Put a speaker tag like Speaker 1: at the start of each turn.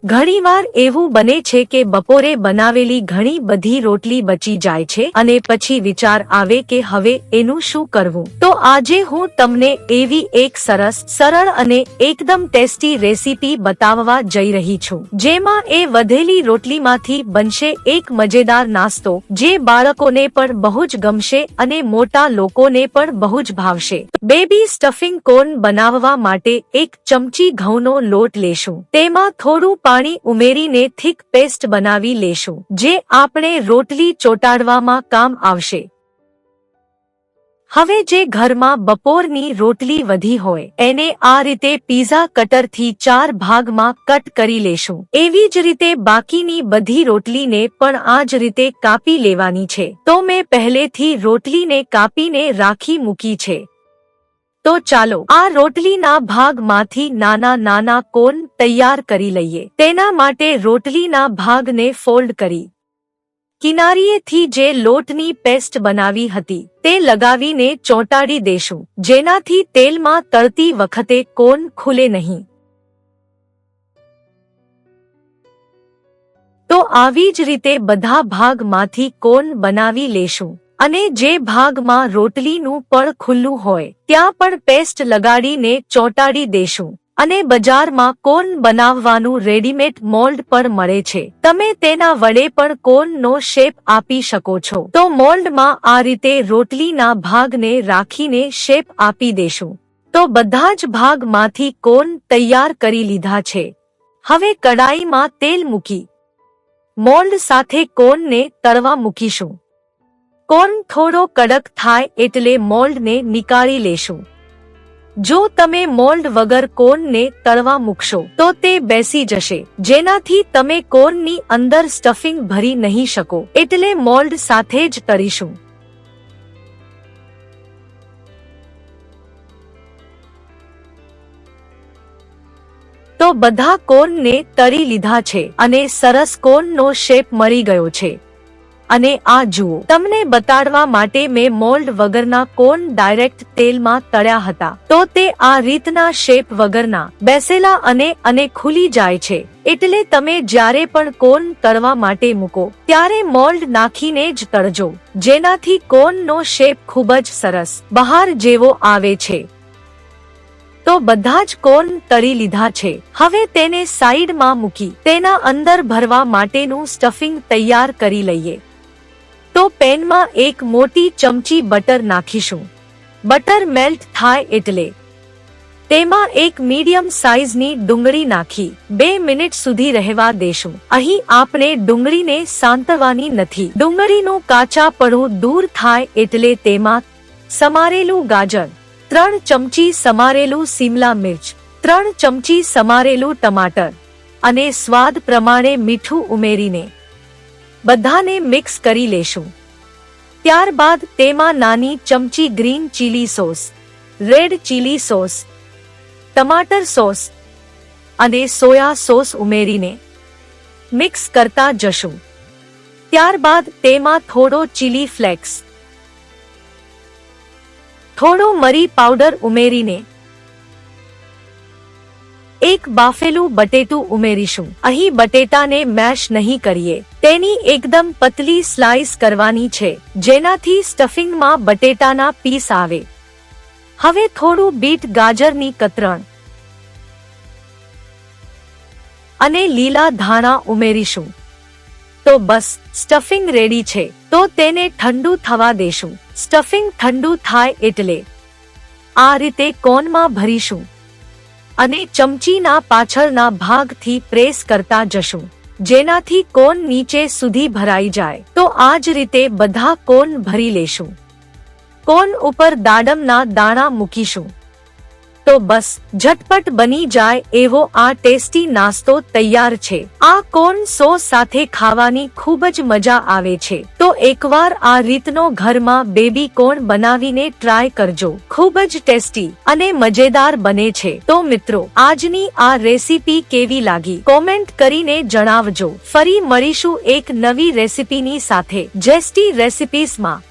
Speaker 1: ઘણીવાર એવું બને છે કે બપોરે બનાવેલી ઘણી બધી રોટલી બચી જાય છે અને પછી વિચાર આવે કે હવે એનું શું કરવું। તો આજે હું તમને એવી એક સરસ, સરળ અને એકદમ ટેસ્ટી રેસીપી બતાવવા જઈ રહી છું, જેમાં એ વધેલી રોટલીમાંથી બનશે એક મજેદાર નાસ્તો, જે બાળકોને પણ બહુ જ ગમશે અને મોટા લોકોને પણ બહુ જ ભાવશે। બેબી સ્ટફિંગ કોર્ન બનાવવા માટે એક ચમચી ઘઉંનો લોટ લેશું, તેમાં થોડું પાણી ઉમેરીને થીક પેસ્ટ બનાવી લેશું, જે આપણે રોટલી ચોટાડવામાં કામ આવશે। હવે જે ઘરમાં બપોરની રોટલી વધી હોય એને આ રીતે પીઝા કટરથી 4 ભાગમાં કટ કરી લેશું। એવી જ રીતે બાકીની બધી રોટલીને પણ આ જ રીતે કાપી લેવાની છે। તો મેં પહેલેથી રોટલીને કાપીને રાખી મૂકી છે। તો ચાલો આ રોટલીના ભાગમાંથી નાના નાના કોન તૈયાર કરી લઈએ। તેના માટે રોટલીના ભાગને ફોલ્ડ કરી કિનારીએથી જે લોટની પેસ્ટ બનાવી હતી તે લગાવીને ચોંટાડી દેશું, જેનાથી તેલમાં તળતી વખતે કોન ખુલે નહીં। તો આવી જ રીતે બધા ભાગમાંથી કોન બનાવી લેશું અને જે ભાગમાં રોટલીનું પડ ખુલ્લું હોય ત્યાં પણ પેસ્ટ લગાડીને ચોંટાડી દેશું। અને બજારમાં કોન બનાવવાનું રેડીમેડ મોલ્ડ પણ મળે છે, તમે તેના વડે પણ કોનનો શેપ આપી શકો છો। તો મોલ્ડમાં આ રીતે રોટલીના ભાગને રાખીને શેપ આપી દેશું। તો બધા જ ભાગમાંથી કોન તૈયાર કરી લીધા છે। હવે કડાઈમાં તેલ મૂકી મોલ્ડ સાથે કોનને તળવા મૂકીશું। કોર્ન થોડો કડક થાય એટલે મોલ્ડને નીકાળી લેશું। જો તમે મોલ્ડ વગર કોર્નને તળવા મૂકશો તો તે બેસી જશે, જેનાથી તમે કોર્નની અંદર સ્ટફિંગ ભરી નહીં શકો, એટલે મોલ્ડ સાથે જ તળીશું। તો બધા કોર્નને તળી લીધા છે અને સરસ કોર્નનો શેપ મળી ગયો છે। અને આ જુઓ, તમને બતાડવા માટે મેં મોલ્ડ વગરના કોર્ન ડાયરેક્ટ તેલમાં તળ્યા હતા, તો તે આ રીતના શેપ વગરના બેસેલા અને ખુલી જાય છે। એટલે તમે જ્યારે પણ કોર્ન તળવા માટે મૂકો ત્યારે મોલ્ડ નાખીને જ તળજો, જેનાથી કોર્નનો શેપ ખૂબ જ સરસ બહાર જેવો આવે છે। તો બધા જ કોર્ન તળી લીધા છે। હવે તેને સાઈડમાં મૂકી તેના અંદર ભરવા માટેનું સ્ટફિંગ તૈયાર કરી લઈએ। તો પેનમાં એક મોટી ચમચી બટર નાખીશું। બટર મેલ્ટ થાય એટલે તેમાં એક મીડિયમ સાઈઝની ડુંગળી નાખી 2 મિનિટ સુધી રહેવા દેશું। અહીં આપણે ડુંગળીને સાંતળવાની નથી, ડુંગળીનું કાચાપણું દૂર થાય એટલે તેમાં સમારેલું ગાજર, 3 ચમચી સમારેલું શિમલા મિર્ચ, 3 ચમચી સમારેલું ટમાટર અને સ્વાદ પ્રમાણે મીઠું ઉમેરીને બધાને મિક્સ કરી લેશું। ત્યારબાદ તેમાં નાની ચમચી green chilli sauce, red chilli sauce, ટમાટર સોસ અને સોયા સોસ ઉમેરીને મિક્સ કરતા જશું। ત્યારબાદ તેમાં થોડો ચીલી ફ્લેક્સ, થોડો મરી પાવડર ઉમેરીને એક બાફેલું બટેટું ઉમેરીશું। અહીં બટેટાને મેશ નહીં કરીએ, તેની એકદમ પતલી સ્લાઇસ કરવાની છે, જેનાથી સ્ટફિંગમાં બટેટાના પીસ આવે। હવે થોડું બીટ ગાજરની કતરણ અને લીલા ધાણા ઉમેરીશું। તો બસ સ્ટફિંગ રેડી છે। તો તેને ઠંડુ થવા દેશું। સ્ટફિંગ ઠંડુ થાય એટલે આ રીતે કોનમાં ભરીશું અને ચમચીના પાછળના ભાગથી પ્રેસ કરતા જશું, જેનાથી કોન નીચે સુધી ભરાઈ જાય। તો આ જ રીતે બધા કોન ભરી લેશું। કોન ઉપર દાડમના દાણા મૂકીશું। તો બસ ઝટપટ બની જાય એવો આ ટેસ્ટી નાસ્તો તૈયાર છે। આ કોર્ન સોસ સાથે ખાવાની ખૂબ જ મજા આવે છે। તો એકવાર આ રીતનો ઘરમાં બેબી કોર્ન બનાવીને ટ્રાય કરજો, ખૂબ જ ટેસ્ટી અને મજેદાર બને છે। તો મિત્રો, આજની આ રેસીપી કેવી લાગી કોમેન્ટ કરીને જણાવજો। ફરી મળીશું એક નવી રેસીપીની સાથે। જેસ્ટી રેસિપીસમાં।